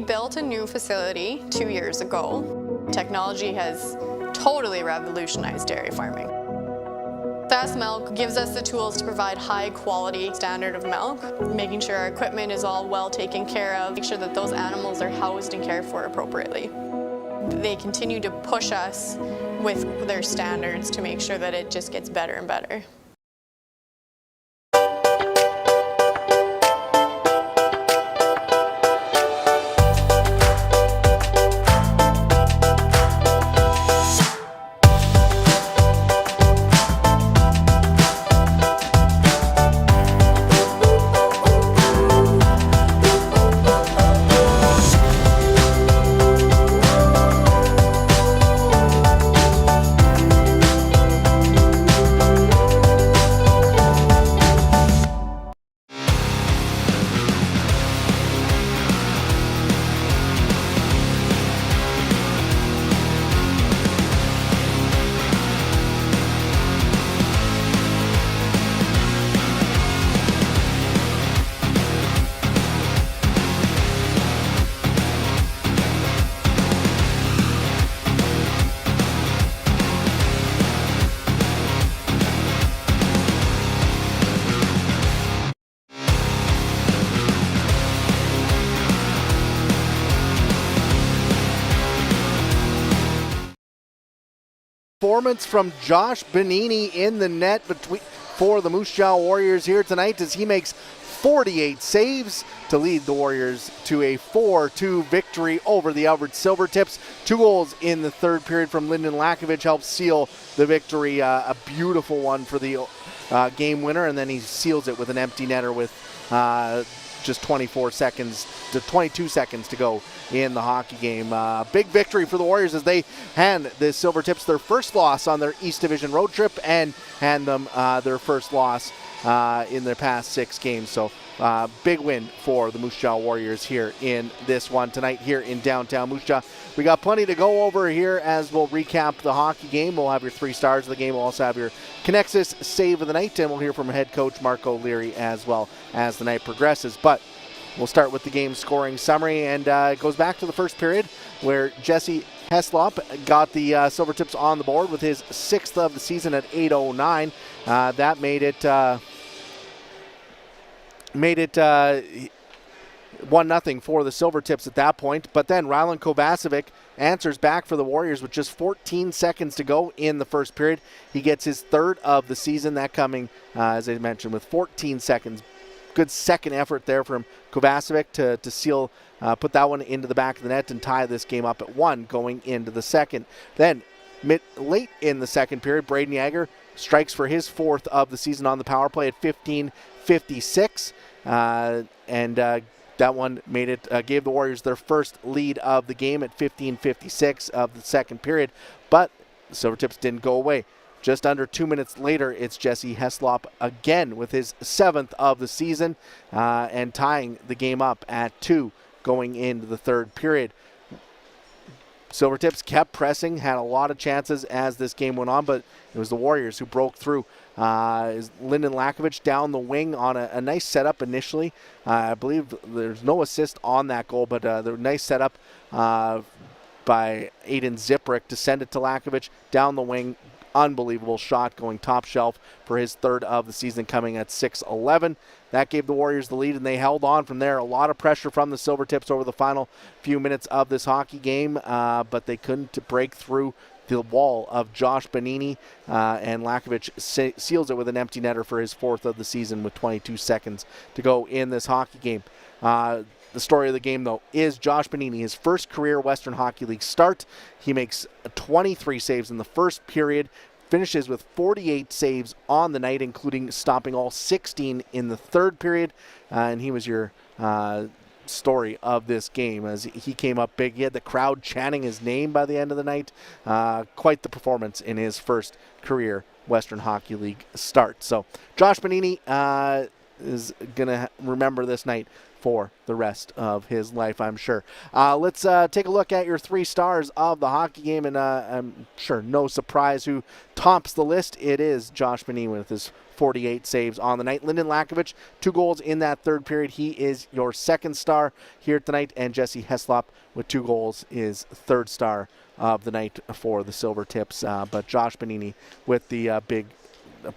built a new facility 2 years ago. Technology has totally revolutionized dairy farming. Fast Milk gives us the tools to provide high quality standard of milk, making sure our equipment is all well taken care of, make sure that those animals are housed and cared for appropriately. They continue to push us with their standards to make sure that it just gets better and better. Performance from Josh Benini in the net for the Moose Jaw Warriors here tonight as he makes 48 saves to lead the Warriors to a 4-2 victory over the Alberta Silvertips. 2 goals in the third period from Lyndon Lakovich helped seal the victory. A beautiful one for the game winner, and then he seals it with an empty netter with just 22 seconds to go in the hockey game. Big victory for the Warriors as they hand the Silvertips their first loss on their East Division road trip and hand them their first loss in their past 6 games. So big win for the Moose Jaw Warriors here in this one tonight here in downtown Moose Jaw. We got plenty to go over here as we'll recap the hockey game. We'll have your 3 stars of the game. We'll also have your Connexus save of the night, and we'll hear from head coach Mark O'Leary as well as the night progresses. But we'll start with the game scoring summary, and it goes back to the first period where Jesse Heslop got the Silvertips on the board with his 6th of the season at 8:09. That made it 1-0 for the Silvertips at that point. But then Rylan Kovacevic answers back for the Warriors with just 14 seconds to go in the first period. He gets his 3rd of the season, that coming, as I mentioned, with 14 seconds. Good second effort there from Kovacevic to seal, put that one into the back of the net and tie this game up at 1 going into the second. Then late in the second period, Braden Yager strikes for his 4th of the season on the power play at 15:56, and that one gave the Warriors their first lead of the game at 15:56 of the second period, but the Silvertips didn't go away. Just under 2 minutes later, it's Jesse Heslop again with his 7th of the season and tying the game up at 2 going into the third period. Silvertips kept pressing, had a lot of chances as this game went on, but it was the Warriors who broke through. Lyndon Lakovich down the wing on a nice setup initially. I believe there's no assist on that goal, but the nice setup by Aiden Ziprick to send it to Lakovich down the wing. Unbelievable shot going top shelf for his 3rd of the season, coming at 6:11. That gave the Warriors the lead, and they held on from there. A lot of pressure from the Silvertips over the final few minutes of this hockey game, but they couldn't break through the wall of Josh Benini, and Lakovich seals it with an empty netter for his 4th of the season with 22 seconds to go in this hockey game. The story of the game, though, is Josh Benini, his first career Western Hockey League start. He makes 23 saves in the first period, finishes with 48 saves on the night, including stopping all 16 in the third period, and he was your story of this game as he came up big. He had the crowd chanting his name by the end of the night. Quite the performance in his first career Western Hockey League start. So Josh Benini is going to remember this night for the rest of his life, I'm sure. Let's take a look at your 3 stars of the hockey game, and I'm sure no surprise who tops the list. It is Josh Benini with his 48 saves on the night. Lyndon Lakovic, 2 goals in that third period. He is your second star here tonight, and Jesse Heslop with 2 goals is third star of the night for the Silvertips. But Josh Benini with the big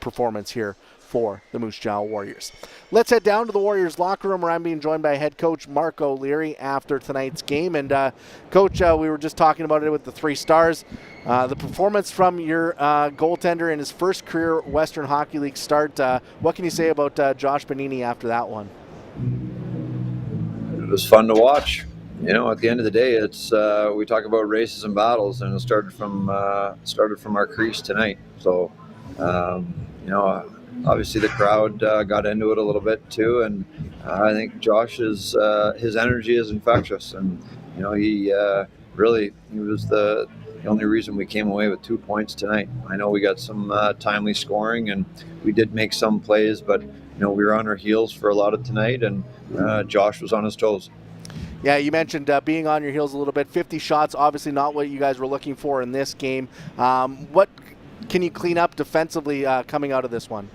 performance here for the Moose Jaw Warriors. Let's head down to the Warriors locker room where I'm being joined by head coach Marc O'Leary after tonight's game. And coach, we were just talking about it with the 3 stars. The performance from your goaltender in his first career Western Hockey League start. What can you say about Josh Benini after that one? It was fun to watch. You know, at the end of the day, it's we talk about races and battles, and it started from our crease tonight. So, you know, obviously the crowd got into it a little bit too, and I think Josh's his energy is infectious, and you know he was the only reason we came away with 2 points tonight. I know we got some timely scoring, and we did make some plays, but you know we were on our heels for a lot of tonight, and Josh was on his toes. Yeah, you mentioned being on your heels a little bit. 50 shots, obviously not what you guys were looking for in this game. What can you clean up defensively coming out of this one?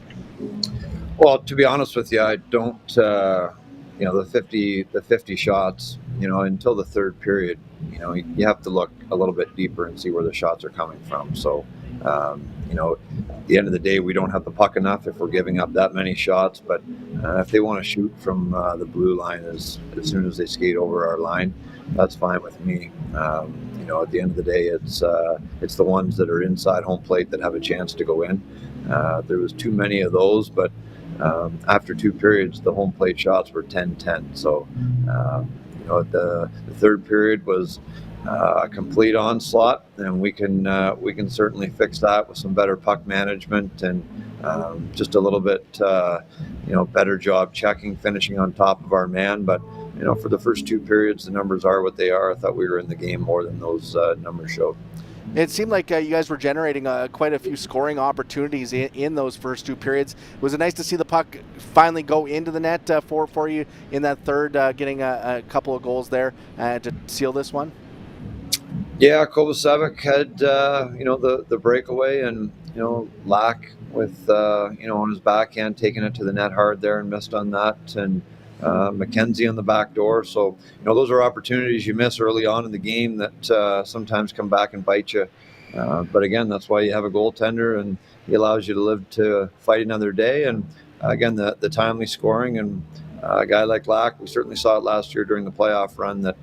Well, to be honest with you, I don't. You know, the 50 shots. You know, until the third period, you know, you have to look a little bit deeper and see where the shots are coming from. So, you know, at the end of the day, we don't have the puck enough if we're giving up that many shots. But if they want to shoot from the blue line as soon as they skate over our line, that's fine with me. You know, at the end of the day, it's the ones that are inside home plate that have a chance to go in. There was too many of those, but after 2 periods, the home plate shots were 10-10. So, you know, the third period was a complete onslaught, and we can certainly fix that with some better puck management and just a little bit, you know, better job checking, finishing on top of our man. But you know, for the first 2 periods, the numbers are what they are. I thought we were in the game more than those numbers showed. It seemed like you guys were generating quite a few scoring opportunities in those first 2 periods. Was it nice to see the puck finally go into the net for you in that third, getting a couple of goals there to seal this one? Yeah, Kovacevic had you know the breakaway, and you know Lack with you know on his backhand taking it to the net hard there and missed on that, and McKenzie on the back door. So, you know, those are opportunities you miss early on in the game that sometimes come back and bite you. But again, that's why you have a goaltender, and he allows you to live to fight another day. And again, the timely scoring, and a guy like Lack, we certainly saw it last year during the playoff run that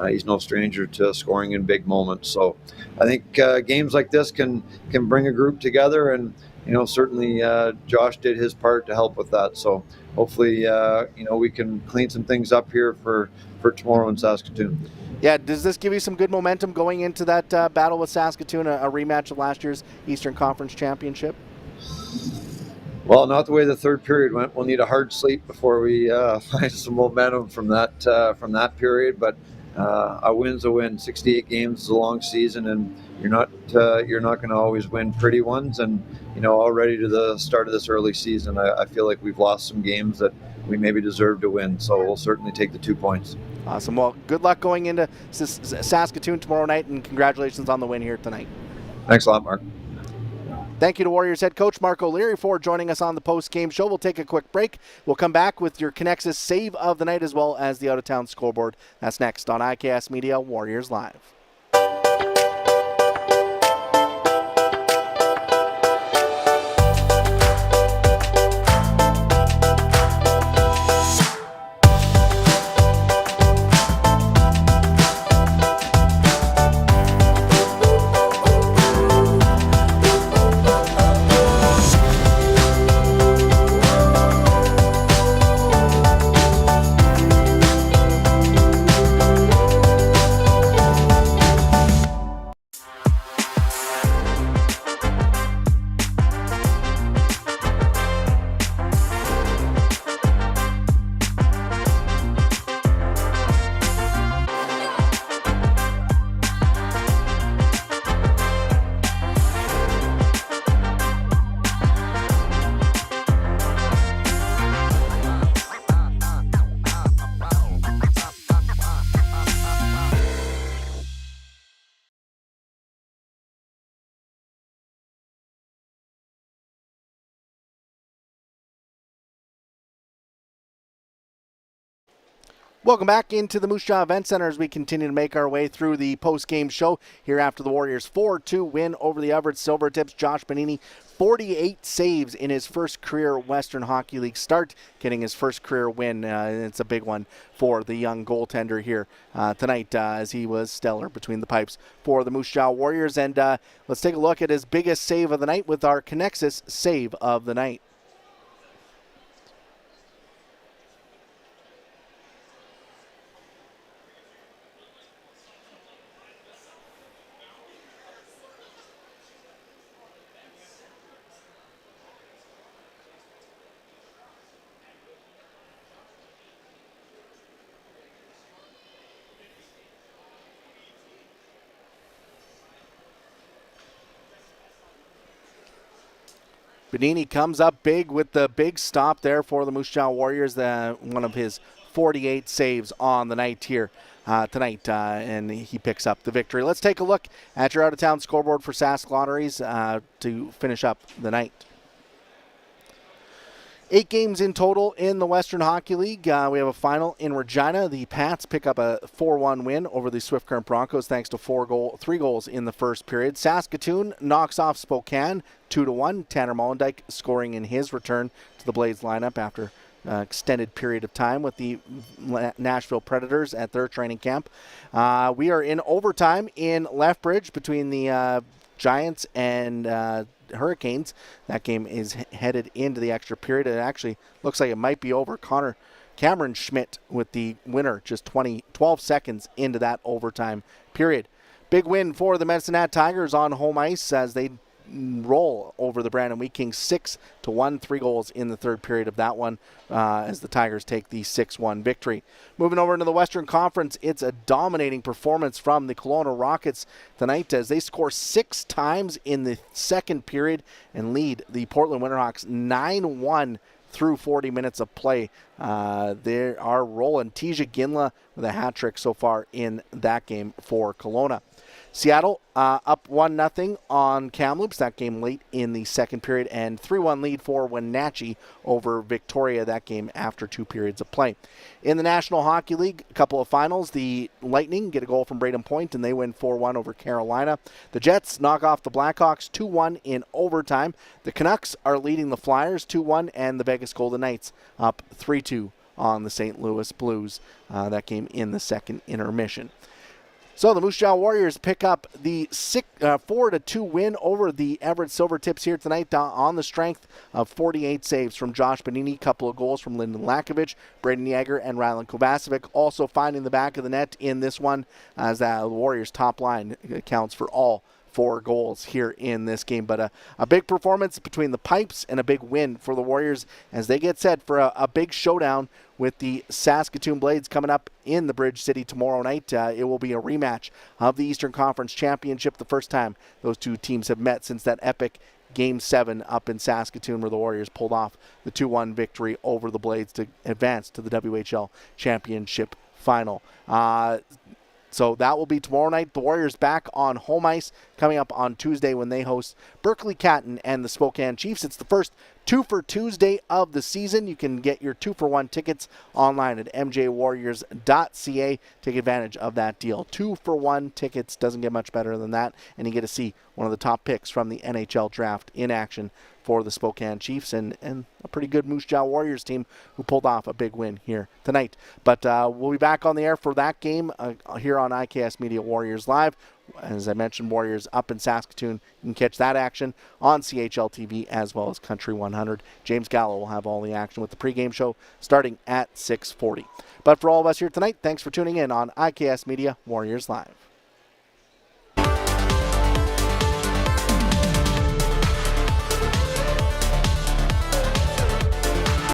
he's no stranger to scoring in big moments. So I think games like this can bring a group together, and you know, certainly Josh did his part to help with that. So hopefully, you know, we can clean some things up here for tomorrow in Saskatoon. Yeah, does this give you some good momentum going into that battle with Saskatoon, a rematch of last year's Eastern Conference Championship? Well, not the way the third period went. We'll need a hard sleep before we find some momentum from that period. But a win's a win. 68 games is a long season, and you're not going to always win pretty ones. And you know, already to the start of this early season, I feel like we've lost some games that we maybe deserve to win. So we'll certainly take the 2 points. Awesome. Well, good luck going into Saskatoon tomorrow night, and congratulations on the win here tonight. Thanks a lot, Mark. Thank you to Warriors head coach Marc O'Leary for joining us on the post-game show. We'll take a quick break. We'll come back with your Connexus save of the night as well as the out-of-town scoreboard. That's next on IKS Media Warriors Live. Welcome back into the Moose Jaw Event Center as we continue to make our way through the post-game show here after the Warriors' 4-2 win over the Everett Silvertips. Josh Bonini, 48 saves in his first career Western Hockey League start, getting his first career win. It's a big one for the young goaltender here tonight as he was stellar between the pipes for the Moose Jaw Warriors. And let's take a look at his biggest save of the night with our Connexus save of the night. Bonini comes up big with the big stop there for the Moose Jaw Warriors, one of his 48 saves on the night here tonight, and he picks up the victory. Let's take a look at your out-of-town scoreboard for Sask Lotteries to finish up the night. 8 games in total in the Western Hockey League. We have a final in Regina. The Pats pick up a 4-1 win over the Swift Current Broncos thanks to 3 goals in the first period. Saskatoon knocks off Spokane 2-1. Tanner Mollendijk scoring in his return to the Blades lineup after extended period of time with the Nashville Predators at their training camp. We are in overtime in Lethbridge between the Giants and Hurricanes. That game is headed into the extra period. It actually looks like it might be over. Cameron Schmidt with the winner just 12 seconds into that overtime period. Big win for the Medicine Hat Tigers on home ice as they roll over the Brandon Wheat Kings 6-1, 3 goals in the third period of that one as the Tigers take the 6-1 victory. Moving over into the Western Conference, it's a dominating performance from the Kelowna Rockets tonight as they score 6 times in the second period and lead the Portland Winterhawks 9-1 through 40 minutes of play. They are rolling. Tija Ginla with a hat trick so far in that game for Kelowna. Seattle up 1-0 on Kamloops. That game late in the second period, and 3-1 lead for Wenatchee over Victoria. That game after 2 periods of play. In the National Hockey League, a couple of finals. The Lightning get a goal from Braden Point, and they win 4-1 over Carolina. The Jets knock off the Blackhawks 2-1 in overtime. The Canucks are leading the Flyers 2-1, and the Vegas Golden Knights up 3-2 on the St. Louis Blues. That game in the second intermission. So the Moose Jaw Warriors pick up the 4-2 win over the Everett Silvertips here tonight on the strength of 48 saves from Josh Bonini, couple of goals from Lyndon Lakovic, Braden Yeager, and Rylan Kovacevic also finding the back of the net in this one as the Warriors' top line accounts for all 4 goals here in this game. But a big performance between the pipes and a big win for the Warriors as they get set for a big showdown with the Saskatoon Blades coming up in the Bridge City tomorrow night. It will be a rematch of the Eastern Conference Championship, the first time those two teams have met since that epic Game 7 up in Saskatoon where the Warriors pulled off the 2-1 victory over the Blades to advance to the WHL Championship final. So that will be tomorrow night. The Warriors back on home ice coming up on Tuesday when they host Berkeley Catton and the Spokane Chiefs. It's the first 2 for Tuesday of the season. You can get your 2-for-1 tickets online at mjwarriors.ca. Take advantage of that deal. 2-for-1 tickets, doesn't get much better than that. And you get to see one of the top picks from the NHL draft in action for the Spokane Chiefs and a pretty good Moose Jaw Warriors team who pulled off a big win here tonight. But we'll be back on the air for that game here on IKS Media Warriors Live. As I mentioned, Warriors up in Saskatoon. You can catch that action on CHL TV as well as Country 100. James Gallo will have all the action with the pregame show starting at 6:40. But for all of us here tonight, thanks for tuning in on IKS Media Warriors Live.